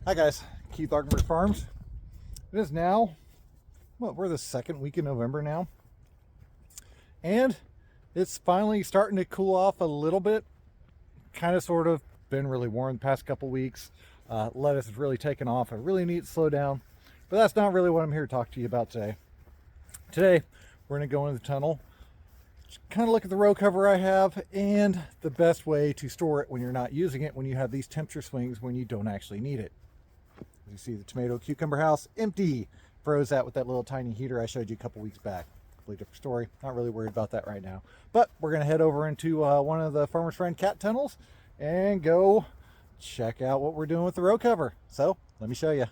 Hi guys, Keith Arkenberg Farms. It is now, we're the second week in November now. And it's finally starting to cool off a little bit. Kind of, sort of, been really warm the past couple weeks. Lettuce has really taken off. I really need to slow down. But that's not really what I'm here to talk to you about today. Today, we're going to go into the tunnel, kind of look at the row cover I have, and the best way to store it when you're not using it, when you have these temperature swings when you don't actually need it. As you see, the tomato cucumber house empty. Froze that with that little tiny heater I showed you a couple weeks back. Completely different story. Not really worried about that right now. But we're going to head over into one of the Farmer's Friend cat tunnels and go check out what we're doing with the row cover. So let me show you.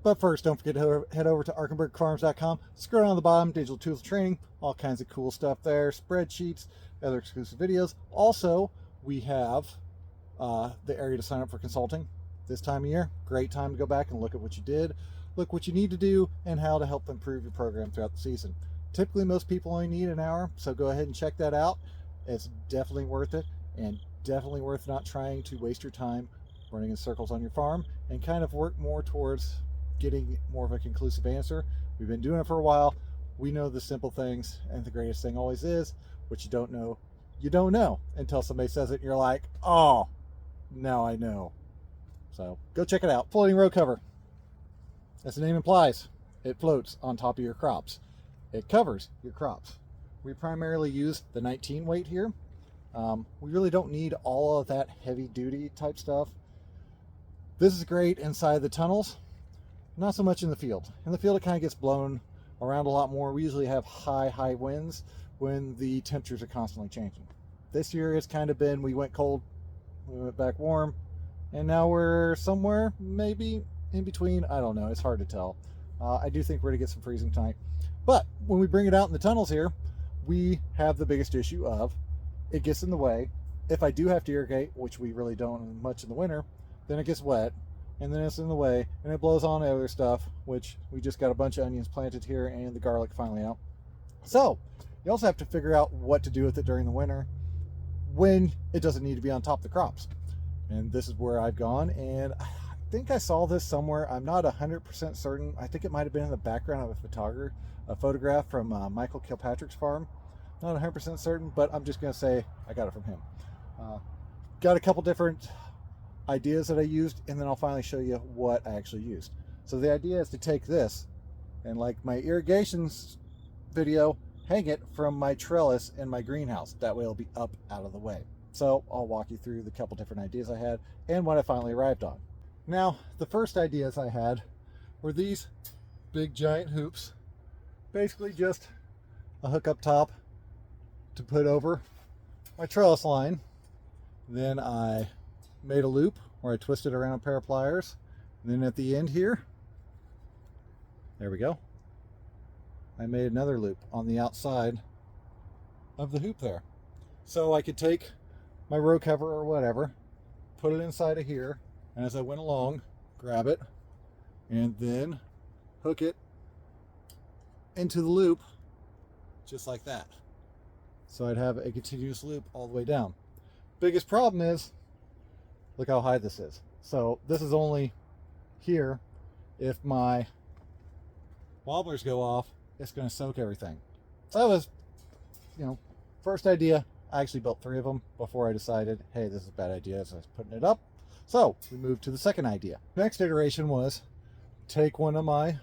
But first, don't forget to head over to arkenbergfarms.com. Scroll down the bottom, digital tools training, all kinds of cool stuff there, spreadsheets, other exclusive videos. Also, we have the area to sign up for consulting this time of year. Great time to go back and look at what you did, look what you need to do, and how to help improve your program throughout the season. Typically, most people only need an hour, so go ahead and check that out. It's definitely worth it, and definitely worth not trying to waste your time running in circles on your farm, and kind of work more towards getting more of a conclusive answer. We've been doing it for a while. We know the simple things, and the greatest thing always is what you don't know, you don't know until somebody says it and you're like, oh, now I know. So go check it out. Floating row cover. As the name implies, it floats on top of your crops. It covers your crops. We primarily use the 19 weight here. We really don't need all of that heavy duty type stuff. This is great inside the tunnels. Not so much in the field. In the field, it kind of gets blown around a lot more. We usually have high winds when the temperatures are constantly changing. This year it's kind of been, we went cold, we went back warm, and now we're somewhere maybe in between. I don't know, it's hard to tell. I do think we're gonna get some freezing tonight. But when we bring it out in the tunnels here, we have the biggest issue of it gets in the way. If I do have to irrigate, which we really don't much in the winter, then it gets wet. And then it's in the way, and it blows on other stuff, which we just got a bunch of onions planted here and the garlic finally out. So you also have to figure out what to do with it during the winter when it doesn't need to be on top of the crops. And this is where I've gone, and I think I saw this somewhere. I'm not 100% certain. I think it might have been in the background of a photograph from Michael Kilpatrick's farm. Not 100% certain, but I'm just going to say I got it from him. Got a couple different ideas that I used, and then I'll finally show you what I actually used. So the idea is to take this and, like my irrigation video, hang it from my trellis in my greenhouse. That way it'll be up out of the way. So I'll walk you through the couple different ideas I had and what I finally arrived on. Now, the first ideas I had were these big giant hoops. Basically just a hook up top to put over my trellis line. Then I made a loop where I twisted around a pair of pliers. And then at the end here, there we go, I made another loop on the outside of the hoop there. So I could take my row cover or whatever, put it inside of here, and as I went along, grab it, and then hook it into the loop, just like that. So I'd have a continuous loop all the way down. Biggest problem is, look how high this is. So this is only here. If my wobblers go off, it's going to soak everything. So that was, first idea. I actually built 3 of them before I decided, hey, this is a bad idea, so I was putting it up. So we moved to the second idea. Next iteration was take one of my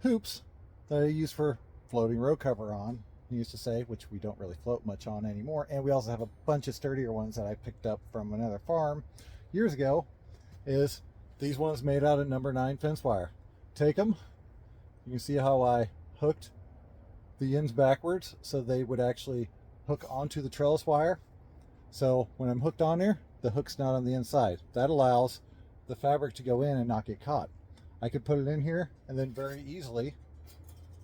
hoops that I use for floating row cover on, used to say, which we don't really float much on anymore, and we also have a bunch of sturdier ones that I picked up from another farm years ago, is these ones made out of number 9 fence wire. Take them, you can see how I hooked the ends backwards so they would actually hook onto the trellis wire. So when I'm hooked on there, the hook's not on the inside. That allows the fabric to go in and not get caught. I could put it in here and then very easily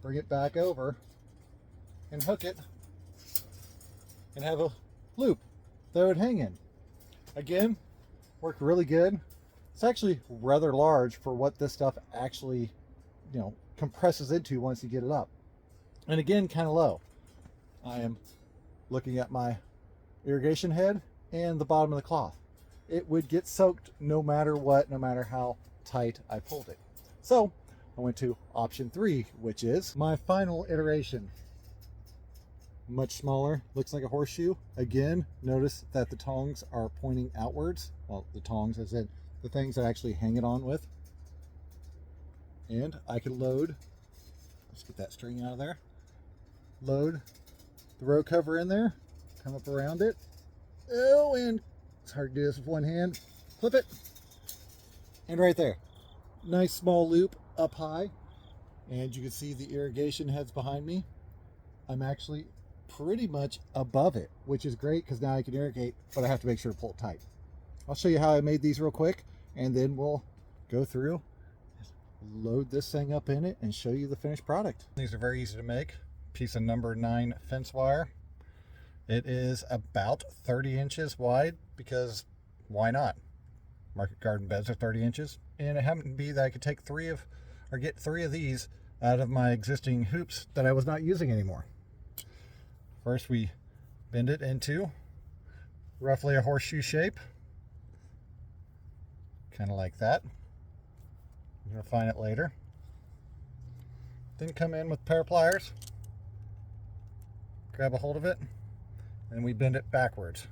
bring it back over and hook it and have a loop that would hang in. Again, worked really good. It's actually rather large for what this stuff actually, compresses into once you get it up. And again, kind of low. I am looking at my irrigation head and the bottom of the cloth. It would get soaked no matter what, no matter how tight I pulled it. So I went to option 3, which is my final iteration. Much smaller, looks like a horseshoe. Again, notice that the tongs are pointing outwards. Well, the tongs, as in the things that I actually hang it on with. And I can load, let's get that string out of there. Load the row cover in there, come up around it. Oh, and it's hard to do this with one hand. Clip it, and right there. Nice small loop up high. And you can see the irrigation heads behind me. I'm actually pretty much above it, which is great because now I can irrigate, but I have to make sure to pull it tight. I'll show you how I made these real quick, and then we'll go through, load this thing up in it, and show you the finished product. These are very easy to make. Piece of number 9 fence wire. It is about 30 inches wide because why not? Market garden beds are 30 inches, and it happened to be that I could take get three of these out of my existing hoops that I was not using anymore. First, we bend it into roughly a horseshoe shape, kind of like that. You'll find it later. Then come in with a pair of pliers, grab a hold of it, and we bend it backwards.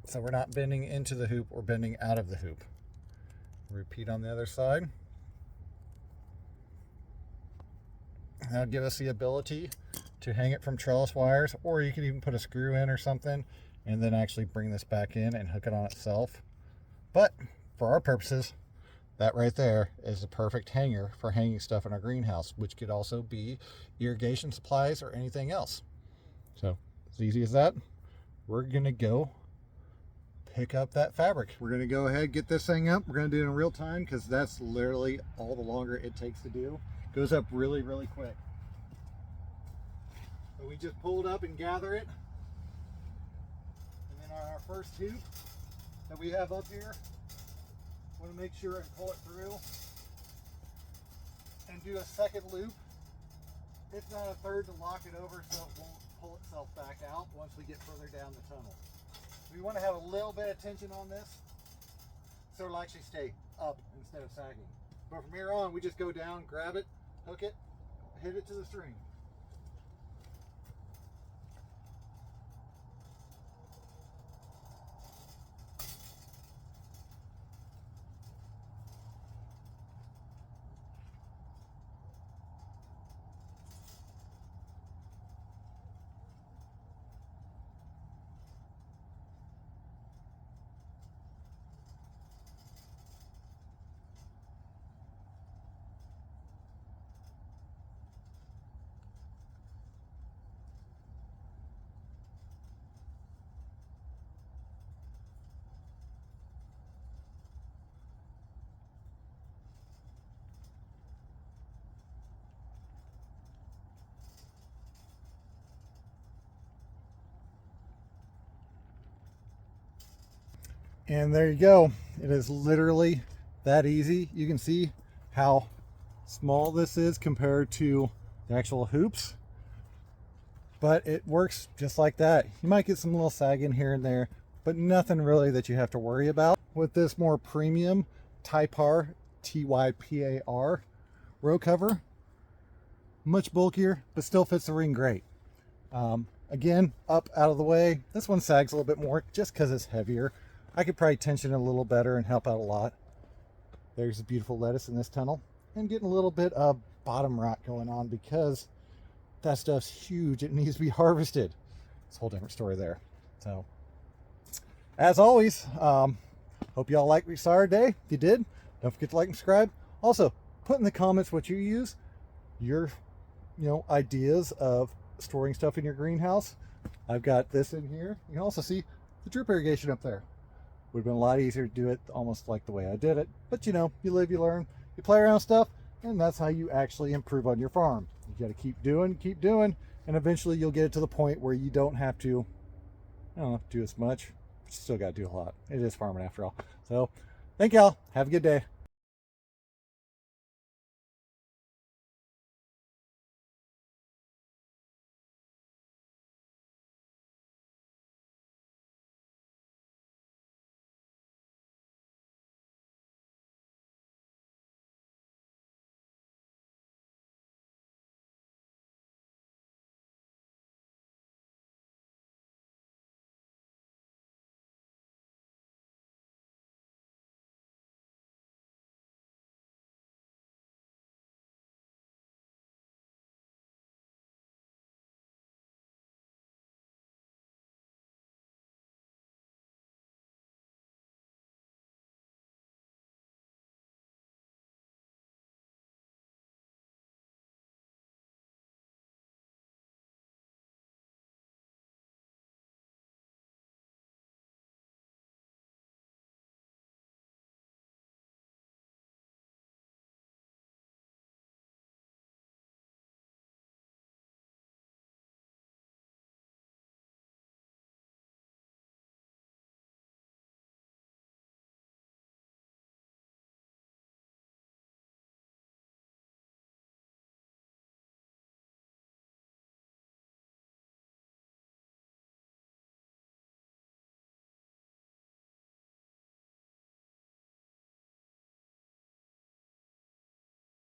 So we're not bending into the hoop, we're bending out of the hoop. Repeat on the other side. That'll give us the ability to hang it from trellis wires, or you can even put a screw in or something and then actually bring this back in and hook it on itself. But for our purposes, that right there is the perfect hanger for hanging stuff in our greenhouse, which could also be irrigation supplies or anything else. So as easy as that. We're gonna go pick up that fabric. We're gonna go ahead, get this thing up. We're gonna do it in real time because that's literally all the longer it takes to do. It goes up really, really quick. So we just pull it up and gather it. And then on our first hoop that we have up here, want to make sure and pull it through and do a second loop, if not a third, to lock it over so it won't pull itself back out once we get further down the tunnel. We want to have a little bit of tension on this so it'll actually stay up instead of sagging. But from here on, we just go down, grab it, hook it, hit it to the string. And there you go. It is literally that easy. You can see how small this is compared to the actual hoops, but it works just like that. You might get some little sagging here and there, but nothing really that you have to worry about. With this more premium Typar, Typar row cover, much bulkier, but still fits the ring great. Again, up out of the way. This one sags a little bit more just because it's heavier. I could probably tension it a little better and help out a lot. There's a beautiful lettuce in this tunnel. And getting a little bit of bottom rot going on because that stuff's huge. It needs to be harvested. It's a whole different story there. So, as always, hope y'all like what you saw our day. If you did, don't forget to like and subscribe. Also, put in the comments what you use, your ideas of storing stuff in your greenhouse. I've got this in here. You can also see the drip irrigation up there. Would have been a lot easier to do it almost like the way I did it. But you live, you learn, you play around with stuff. And that's how you actually improve on your farm. You got to keep doing, and eventually you'll get it to the point where you don't have to, I don't know, do as much. But you still got to do a lot. It is farming after all. So thank y'all. Have a good day.